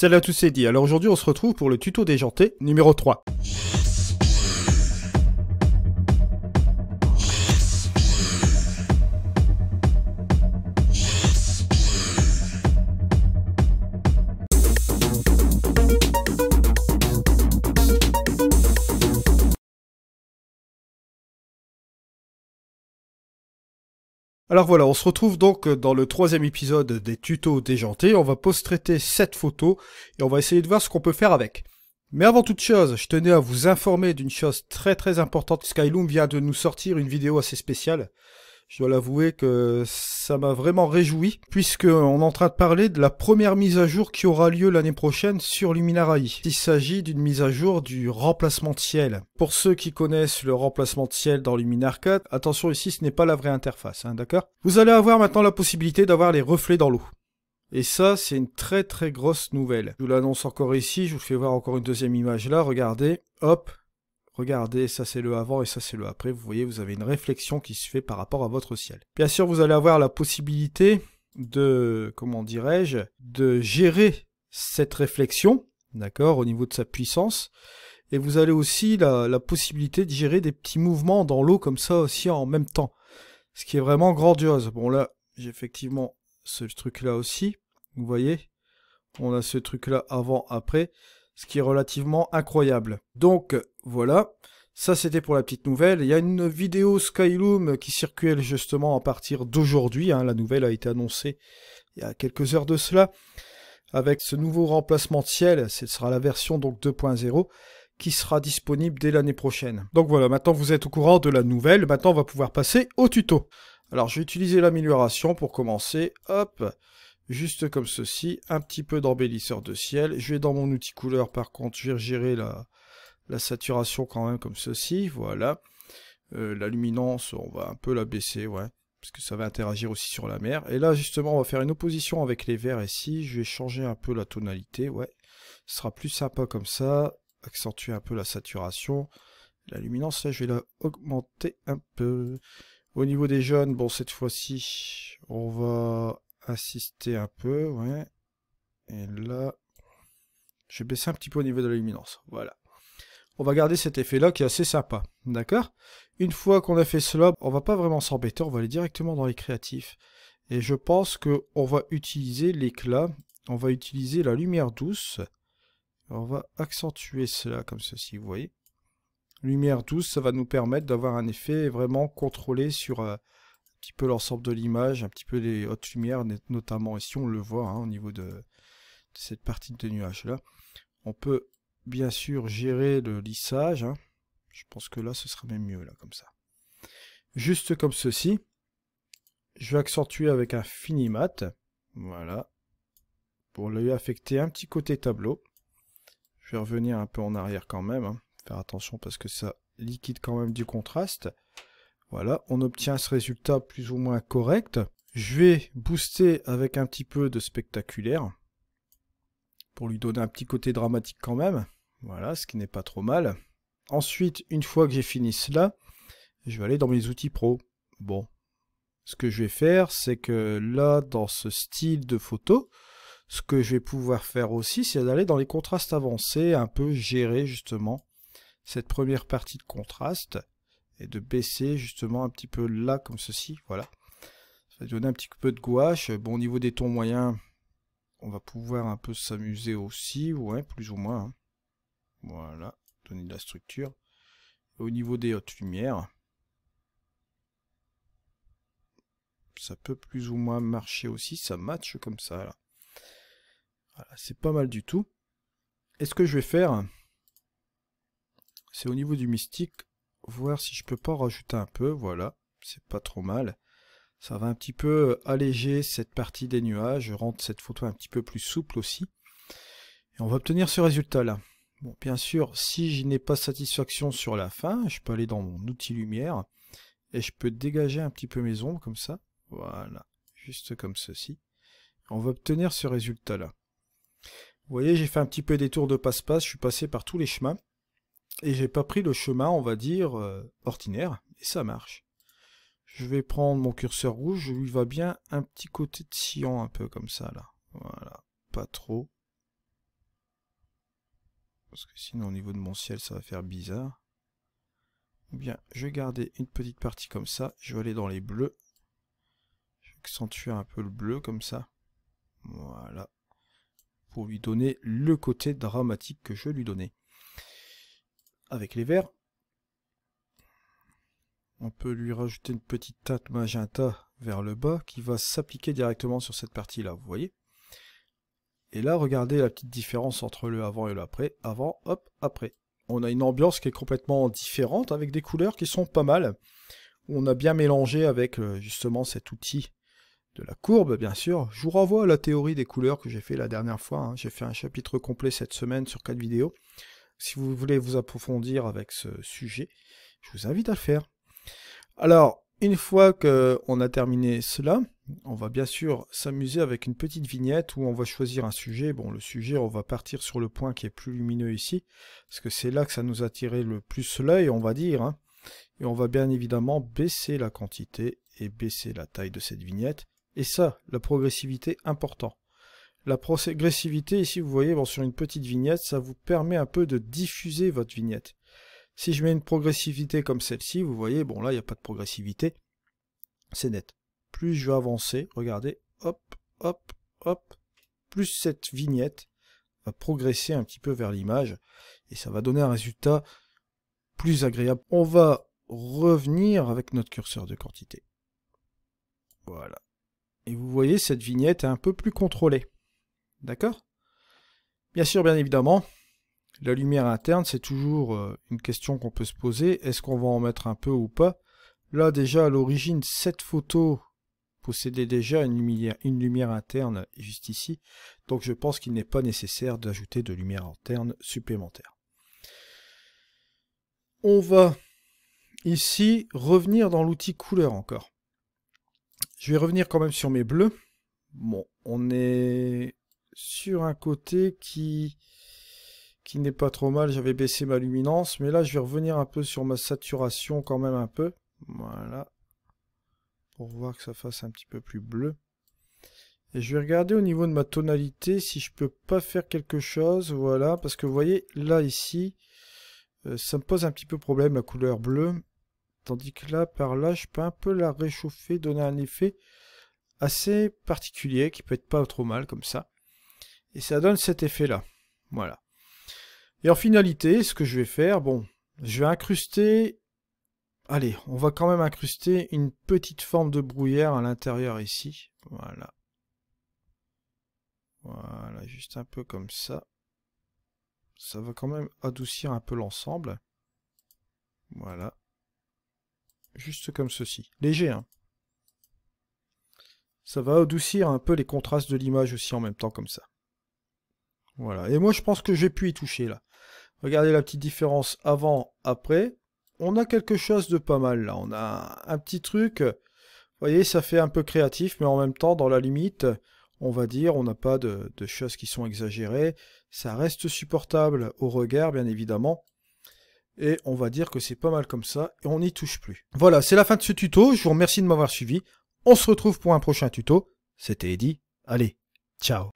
Salut à tous, c'est Di. Alors aujourd'hui on se retrouve pour le tuto déjanté numéro 3. Alors voilà, on se retrouve donc dans le troisième épisode des tutos déjantés. On va post-traiter cette photo et on va essayer de voir ce qu'on peut faire avec. Mais avant toute chose, je tenais à vous informer d'une chose très importante. Skyloom vient de nous sortir une vidéo assez spéciale. Je dois l'avouer que ça m'a vraiment réjoui, puisqu'on est en train de parler de la première mise à jour qui aura lieu l'année prochaine sur Luminary. Il s'agit d'une mise à jour du remplacement de ciel. Pour ceux qui connaissent le remplacement de ciel dans Luminar 4, attention ici, ce n'est pas la vraie interface, hein, d'accord? Vous allez avoir maintenant la possibilité d'avoir les reflets dans l'eau. Et ça, c'est une très grosse nouvelle. Je vous l'annonce encore ici, je vous fais voir encore une deuxième image là, regardez, hop. Regardez, ça c'est le avant et ça c'est le après. Vous voyez, vous avez une réflexion qui se fait par rapport à votre ciel. Bien sûr, vous allez avoir la possibilité de, comment dirais-je, de gérer cette réflexion, d'accord, au niveau de sa puissance. Et vous avez aussi la possibilité de gérer des petits mouvements dans l'eau comme ça aussi en même temps. Ce qui est vraiment grandiose. Bon là, j'ai effectivement ce truc-là aussi. Vous voyez, on a ce truc-là avant, après. Ce qui est relativement incroyable. Donc voilà, ça c'était pour la petite nouvelle. Il y a une vidéo Skyloom qui circule justement à partir d'aujourd'hui. Hein. La nouvelle a été annoncée il y a quelques heures de cela. Avec ce nouveau remplacement de ciel, ce sera la version donc 2.0 qui sera disponible dès l'année prochaine. Donc voilà, maintenant vous êtes au courant de la nouvelle. Maintenant on va pouvoir passer au tuto. Alors je vais utiliser l'amélioration pour commencer. Hop. Juste comme ceci, un petit peu d'embellisseur de ciel. Je vais dans mon outil couleur, par contre, je vais gérer la saturation quand même comme ceci, voilà. La luminance, on va un peu la baisser, ouais, parce que ça va interagir aussi sur la mer. Et là, justement, on va faire une opposition avec les verts ici. Je vais changer un peu la tonalité, ouais. Ce sera plus sympa comme ça, accentuer un peu la saturation. La luminance, là, je vais la augmenter un peu. Au niveau des jaunes, bon, cette fois-ci, on va assister un peu, ouais. Et là, je vais baisser un petit peu au niveau de la luminance, voilà. On va garder cet effet-là qui est assez sympa, d'accord? Une fois qu'on a fait cela, on va pas vraiment s'embêter, on va aller directement dans les créatifs. Et je pense qu'on va utiliser l'éclat, on va utiliser la lumière douce. On va accentuer cela comme ceci, vous voyez. Lumière douce, ça va nous permettre d'avoir un effet vraiment contrôlé sur un petit peu l'ensemble de l'image, un petit peu les hautes lumières, notamment ici on le voit hein, au niveau de cette partie de nuage là. On peut bien sûr gérer le lissage, hein. Je pense que là ce sera même mieux là comme ça. Juste comme ceci. Je vais accentuer avec un finimat, voilà, pour lui affecter un petit côté tableau. Je vais revenir un peu en arrière quand même, hein. Faire attention parce que ça liquide quand même du contraste. Voilà, on obtient ce résultat plus ou moins correct. Je vais booster avec un petit peu de spectaculaire pour lui donner un petit côté dramatique quand même. Voilà, ce qui n'est pas trop mal. Ensuite, une fois que j'ai fini cela, je vais aller dans mes outils pro. Bon, ce que je vais faire, c'est que là, dans ce style de photo, ce que je vais pouvoir faire aussi, c'est d'aller dans les contrastes avancés, un peu gérer justement cette première partie de contraste. Et de baisser justement un petit peu là, comme ceci, voilà. Ça va donner un petit peu de gouache. Bon, au niveau des tons moyens, on va pouvoir un peu s'amuser aussi, ouais, plus ou moins. Hein. Voilà, donner de la structure. Et au niveau des hautes lumières, ça peut plus ou moins marcher aussi, ça matche comme ça, là. Voilà, c'est pas mal du tout. Et ce que je vais faire, c'est au niveau du mystique, voir si je peux pas en rajouter un peu, voilà, c'est pas trop mal. Ça va un petit peu alléger cette partie des nuages, rendre cette photo un petit peu plus souple aussi. Et on va obtenir ce résultat-là. Bon, bien sûr, si je n'ai pas satisfaction sur la fin, je peux aller dans mon outil lumière et je peux dégager un petit peu mes ombres comme ça. Voilà, juste comme ceci. On va obtenir ce résultat-là. Vous voyez, j'ai fait un petit peu des tours de passe-passe, je suis passé par tous les chemins. Et j'ai pas pris le chemin, on va dire, ordinaire, et ça marche. Je vais prendre mon curseur rouge, je lui va bien un petit côté de cyan, un peu comme ça, là. Voilà, pas trop. Parce que sinon au niveau de mon ciel ça va faire bizarre. Ou bien je vais garder une petite partie comme ça. Je vais aller dans les bleus. Je vais accentuer un peu le bleu comme ça. Voilà. Pour lui donner le côté dramatique que je veux lui donner. Avec les verts. On peut lui rajouter une petite teinte magenta vers le bas qui va s'appliquer directement sur cette partie-là, vous voyez. Et là, regardez la petite différence entre le avant et l'après. Avant, hop, après. On a une ambiance qui est complètement différente avec des couleurs qui sont pas mal. On a bien mélangé avec justement cet outil de la courbe, bien sûr. Je vous renvoie à la théorie des couleurs que j'ai fait la dernière fois. Hein. J'ai fait un chapitre complet cette semaine sur 4 vidéos. Si vous voulez vous approfondir avec ce sujet, je vous invite à le faire. Alors, une fois qu'on a terminé cela, on va bien sûr s'amuser avec une petite vignette où on va choisir un sujet. Bon, le sujet, on va partir sur le point qui est plus lumineux ici, parce que c'est là que ça nous a attiré le plus l'œil, on va dire. Hein. Et on va bien évidemment baisser la quantité et baisser la taille de cette vignette. Et ça, la progressivité, important. La progressivité, ici, vous voyez, bon, sur une petite vignette, ça vous permet un peu de diffuser votre vignette. Si je mets une progressivité comme celle-ci, vous voyez, bon là, il n'y a pas de progressivité, c'est net. Plus je vais avancer, regardez, hop, hop, hop, plus cette vignette va progresser un petit peu vers l'image, et ça va donner un résultat plus agréable. On va revenir avec notre curseur de quantité. Voilà. Et vous voyez, cette vignette est un peu plus contrôlée. D'accord? Bien sûr, bien évidemment, la lumière interne, c'est toujours une question qu'on peut se poser. Est-ce qu'on va en mettre un peu ou pas? Là, déjà, à l'origine, cette photo possédait déjà une lumière interne juste ici. Donc, je pense qu'il n'est pas nécessaire d'ajouter de lumière interne supplémentaire. On va ici revenir dans l'outil couleur encore. Je vais revenir quand même sur mes bleus. Bon, on est sur un côté qui n'est pas trop mal. J'avais baissé ma luminance, mais là je vais revenir un peu sur ma saturation quand même un peu. Voilà. Pour voir que ça fasse un petit peu plus bleu. Et je vais regarder au niveau de ma tonalité si je peux pas faire quelque chose. Voilà, parce que vous voyez, là ici, ça me pose un petit peu problème la couleur bleue. Tandis que là, par là, je peux un peu la réchauffer, donner un effet assez particulier qui peut être pas trop mal comme ça. Et ça donne cet effet-là. Voilà. Et en finalité, ce que je vais faire, bon, je vais incruster, allez, on va quand même incruster une petite forme de brouillard à l'intérieur ici. Voilà. Voilà, juste un peu comme ça. Ça va quand même adoucir un peu l'ensemble. Voilà. Juste comme ceci. Léger, hein. Ça va adoucir un peu les contrastes de l'image aussi en même temps comme ça. Voilà. Et moi, je pense que j'ai pu y toucher là. Regardez la petite différence avant, après. On a quelque chose de pas mal là. On a un petit truc. Vous voyez, ça fait un peu créatif, mais en même temps, dans la limite, on va dire, on n'a pas de choses qui sont exagérées. Ça reste supportable au regard, bien évidemment. Et on va dire que c'est pas mal comme ça. Et on n'y touche plus. Voilà, c'est la fin de ce tuto. Je vous remercie de m'avoir suivi. On se retrouve pour un prochain tuto. C'était Eddy. Allez, ciao.